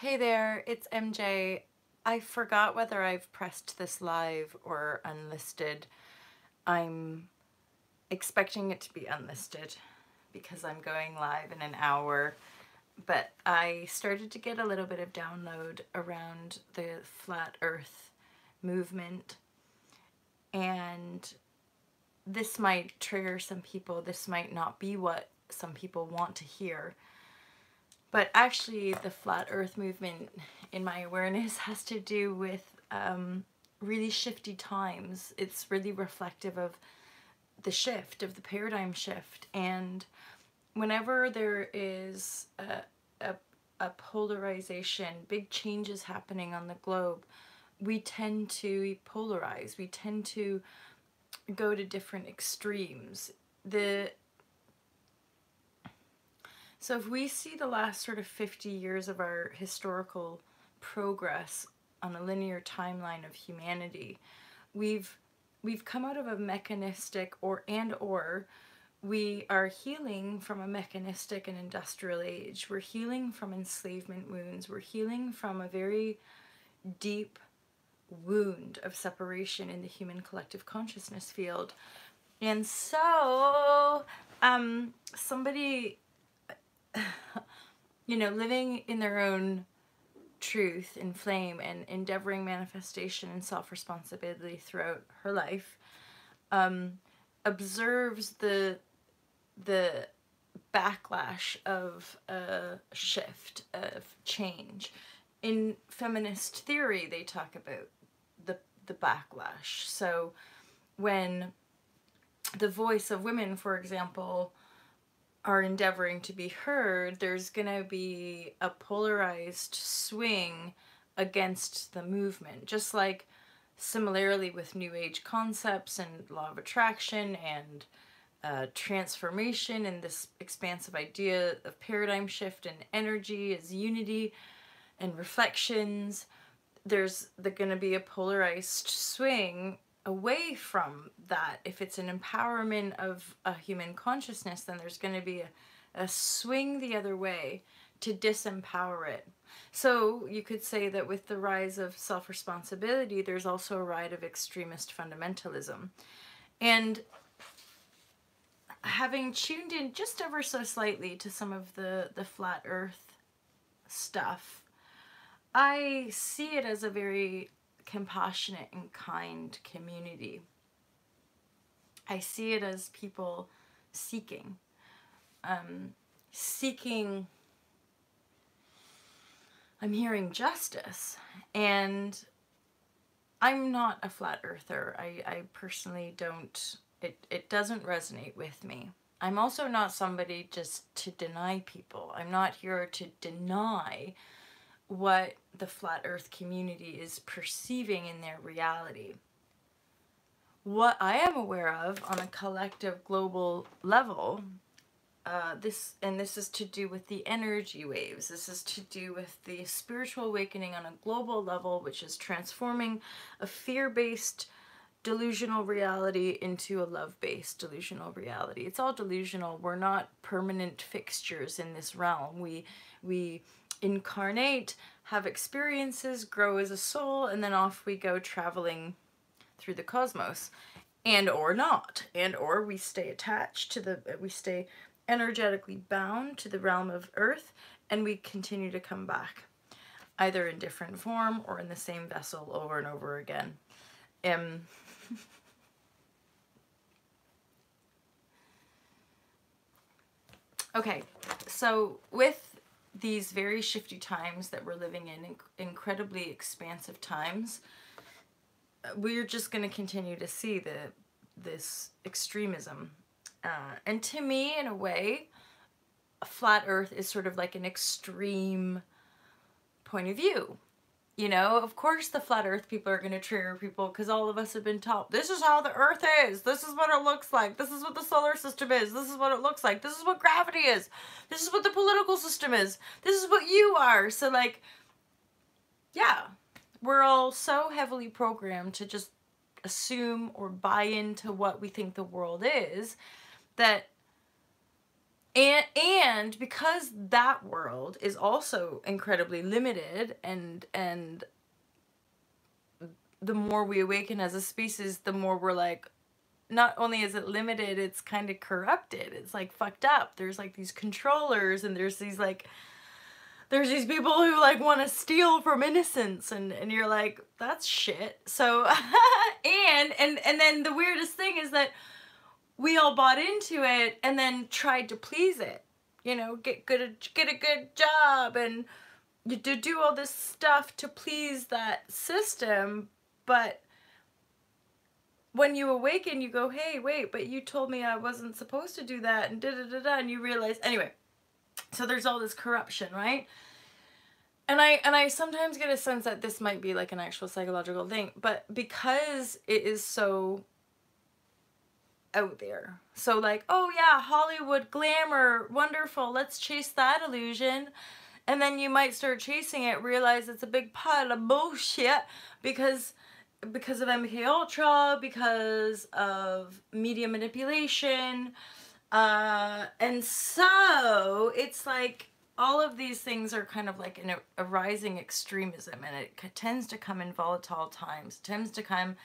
Hey there, it's MJ. I forgot whether I've pressed this live or unlisted. I'm expecting it to be unlisted because I'm going live in an hour, but I started to get a little bit of download around the flat earth movement, and this might trigger some people. This might not be what some people want to hear. But actually, the flat earth movement, in my awareness, has to do with really shifty times. It's really reflective of the shift, of the paradigm shift. And whenever there is a polarization, big changes happening on the globe, we tend to polarize. We tend to go to different extremes. So if we see the last sort of 50 years of our historical progress on a linear timeline of humanity, we've come out of a mechanistic or we are healing from a mechanistic and industrial age. We're healing from enslavement wounds. We're healing from a very deep wound of separation in the human collective consciousness field. And so somebody living in their own truth and flame and endeavoring manifestation and self-responsibility throughout her life, observes the backlash of a shift, of change. In feminist theory, they talk about the backlash. So when the voice of women, for example, are endeavoring to be heard, there's going to be a polarized swing against the movement. Just like similarly with New Age concepts and law of attraction and transformation and this expansive idea of paradigm shift and energy as unity and reflections, there's going to be a polarized swing away from that. If it's an empowerment of a human consciousness, then there's going to be a swing the other way to disempower it. So you could say that with the rise of self-responsibility, there's also a rise of extremist fundamentalism. And having tuned in just ever so slightly to some of the flat earth stuff, I see it as a very compassionate and kind community. I see it as people seeking, I'm hearing justice, and I'm not a flat earther. I personally don't, it doesn't resonate with me. I'm also not somebody just to deny people. I'm not here to deny what the flat earth community is perceiving in their reality. What I am aware of on a collective global level, this is to do with the energy waves. This is to do with the spiritual awakening on a global level, which is transforming a fear-based delusional reality into a love-based delusional reality. It's all delusional. We're not permanent fixtures in this realm. We incarnate, have experiences, grow as a soul, and then off we go traveling through the cosmos, and or not, and or we stay attached to we stay energetically bound to the realm of earth, and we continue to come back, either in different form or in the same vessel over and over again. Okay, so with these very shifty times that we're living in, incredibly expansive times, we're just going to continue to see this extremism. And to me, in a way, a flat earth is sort of like an extreme point of view. You know, of course the flat earth people are going to trigger people because all of us have been taught, this is how the earth is, this is what it looks like, this is what the solar system is, this is what it looks like, this is what gravity is, this is what the political system is, this is what you are. So like, yeah, we're all so heavily programmed to just assume or buy into what we think the world is, that And because that world is also incredibly limited, and the more we awaken as a species, the more we're like, not only is it limited, it's kind of corrupted. It's like fucked up. There's like these controllers, and there's these like, there's these people who like want to steal from innocence, and you're like, that's shit. So and then the weirdest thing is that we all bought into it and then tried to please it. You know, get a good job, and you do all this stuff to please that system. But when you awaken, you go, hey, wait, but you told me I wasn't supposed to do that, and da-da-da-da, and you realize, anyway, so there's all this corruption, right? And I sometimes get a sense that this might be like an actual psychological thing, but because it is so out there, so like, oh yeah, Hollywood glamour, wonderful, let's chase that illusion. And then you might start chasing it, realize it's a big pile of bullshit because of MK Ultra, because of media manipulation, and so it's like all of these things are kind of like a rising extremism, and it tends to come in volatile times. It tends to come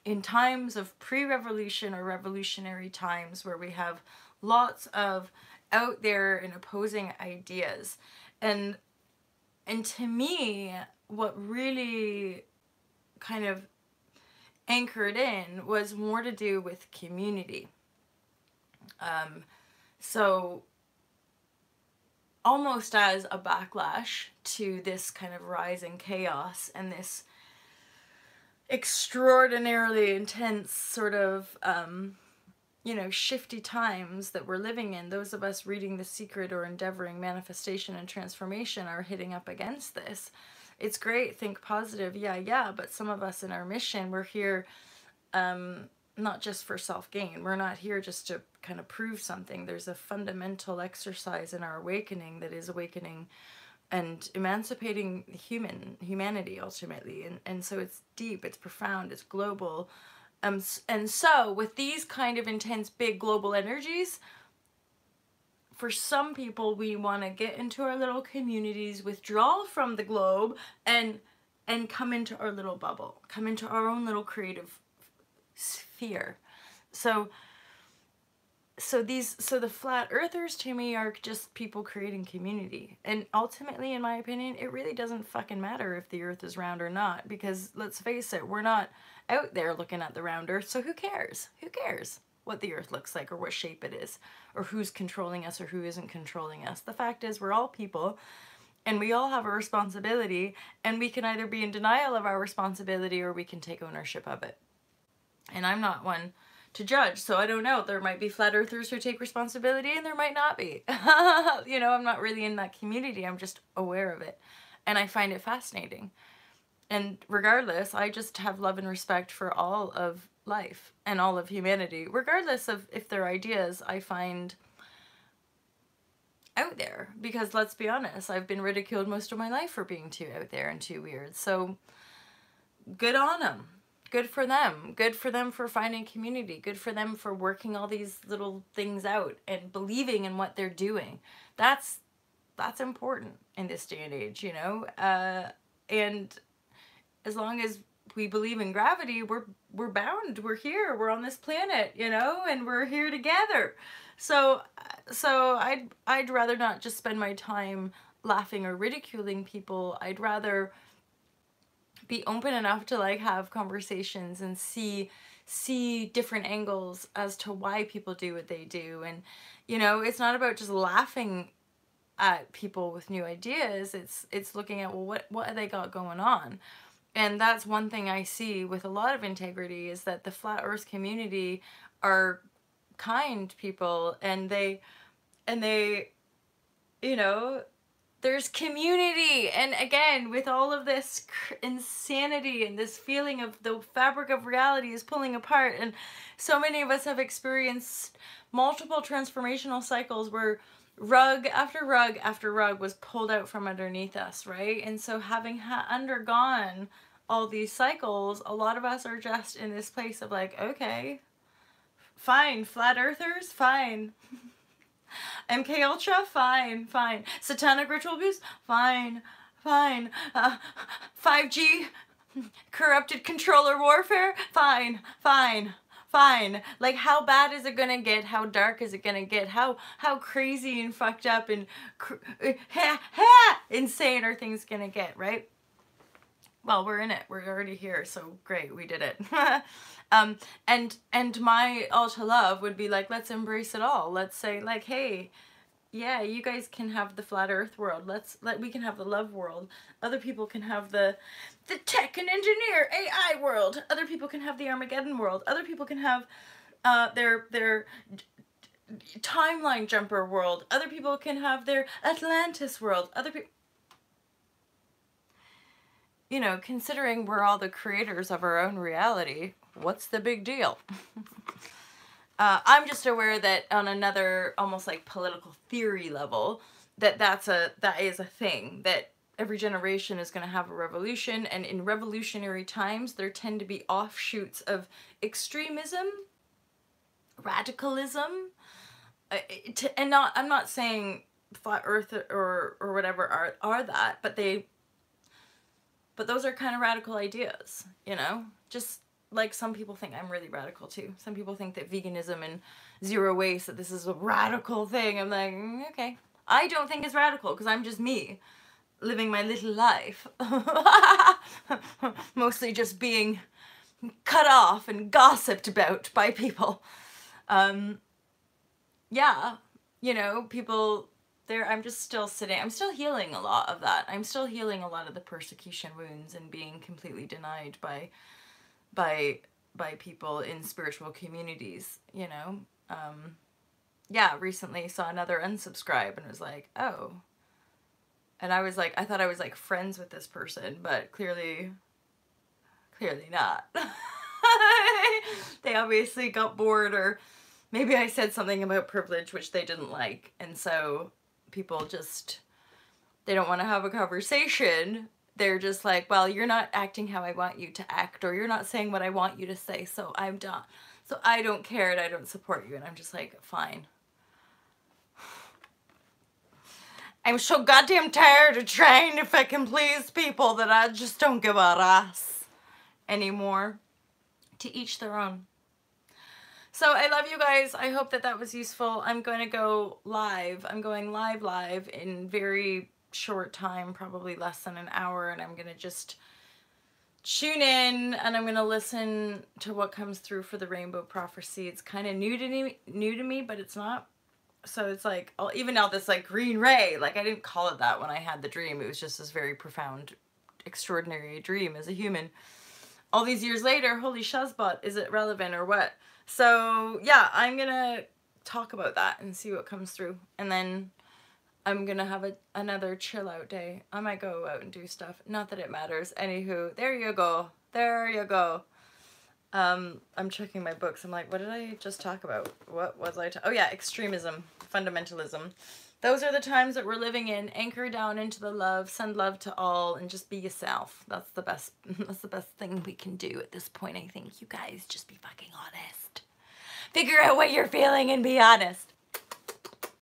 in times of pre-revolution or revolutionary times where we have lots of out there and opposing ideas. And to me, what really kind of anchored in was more to do with community. So almost as a backlash to this kind of rising chaos and this extraordinarily intense sort of, you know, shifty times that we're living in, those of us reading The Secret or endeavoring manifestation and transformation are hitting up against this. It's great, think positive, yeah, but some of us in our mission, we're here not just for self-gain. We're not here just to kind of prove something. There's a fundamental exercise in our awakening that is awakening and emancipating humanity ultimately. And so it's deep, it's profound, it's global. And so with these kind of intense, big global energies, for some people, we want to get into our little communities, withdraw from the globe, and come into our little bubble, come into our own little creative sphere. So the flat earthers to me are just people creating community. And ultimately, in my opinion, it really doesn't fucking matter if the earth is round or not, because let's face it, we're not out there looking at the round earth, so who cares? Who cares what the earth looks like or what shape it is or who's controlling us or who isn't controlling us? The fact is, we're all people and we all have a responsibility, and we can either be in denial of our responsibility or we can take ownership of it. And I'm not one to judge, so I don't know. There might be flat earthers who take responsibility and there might not be. You know, I'm not really in that community. I'm just aware of it. And I find it fascinating. And regardless, I just have love and respect for all of life and all of humanity, regardless of if their ideas I find out there. Because let's be honest, I've been ridiculed most of my life for being too out there and too weird. So good on them. Good for them. Good for them for finding community. Good for them for working all these little things out and believing in what they're doing. That's important in this day and age, you know? And as long as we believe in gravity, we're bound. We're here. We're on this planet, you know, and we're here together. So I'd rather not just spend my time laughing or ridiculing people. I'd rather be open enough to like have conversations and see different angles as to why people do what they do. And you know, it's not about just laughing at people with new ideas. It's looking at, well, what have they got going on? And that's one thing I see with a lot of integrity, is that the flat earth community are kind people, and they you know, there's community. And again, with all of this insanity and this feeling of the fabric of reality is pulling apart, and so many of us have experienced multiple transformational cycles where rug after rug after rug was pulled out from underneath us, right? And so having undergone all these cycles, a lot of us are just in this place of like, okay, fine, flat earthers, fine. MK Ultra, fine, fine. Satanic ritual abuse, fine, fine. 5G, corrupted controller warfare, fine, fine, fine. Like, how bad is it gonna get? How dark is it gonna get? How crazy and fucked up and insane are things gonna get, right? Well, we're in it. We're already here, so great, we did it. And my all to love would be like, let's embrace it all. Let's say like, hey, yeah, you guys can have the flat earth world. We can have the love world. Other people can have the tech and engineer AI world. Other people can have the Armageddon world. Other people can have their timeline jumper world. Other people can have their Atlantis world. Other people, you know, considering we're all the creators of our own reality, what's the big deal? I'm just aware that on another almost like political theory level, that is a thing, that every generation is going to have a revolution, and in revolutionary times there tend to be offshoots of extremism, radicalism, and I'm not saying flat earth or whatever are that, but those are kind of radical ideas, you know? Just like some people think I'm really radical too. Some people think that veganism and zero waste, that this is a radical thing. I'm like, okay. I don't think it's radical because I'm just me living my little life. Mostly just being cut off and gossiped about by people. Yeah, you know, people there, I'm just still sitting, I'm still healing a lot of that. I'm still healing a lot of the persecution wounds and being completely denied by people in spiritual communities, you know. Yeah, recently saw another unsubscribe and was like, oh. And I was like, I thought I was like friends with this person, but clearly not. They obviously got bored, or maybe I said something about privilege which they didn't like, and so people just, they don't want to have a conversation. They're just like, well, you're not acting how I want you to act, or you're not saying what I want you to say, so I'm done. So I don't care and I don't support you. And I'm just like, fine. I'm so goddamn tired of trying to fucking please people that I just don't give a ass anymore. To each their own. So I love you guys. I hope that that was useful. I'm going to go live. I'm going live in very short time, probably less than an hour, and I'm going to just tune in and I'm going to listen to what comes through for the rainbow prophecy. It's kind of new to me, but it's not. So it's like, even now this like green ray, like I didn't call it that when I had the dream. It was just this very profound, extraordinary dream as a human. All these years later, holy shazbot, is it relevant or what? So yeah, I'm gonna talk about that and see what comes through, and then I'm gonna have another chill out day. I might go out and do stuff, not that it matters. Anywho, there you go, there you go. I'm checking my books. I'm like, what did I just talk about? What was I oh yeah, extremism, fundamentalism. Those are the times that we're living in. Anchor down into the love, send love to all, and just be yourself. That's the best thing we can do at this point, I think. You guys, just be fucking honest. Figure out what you're feeling and be honest.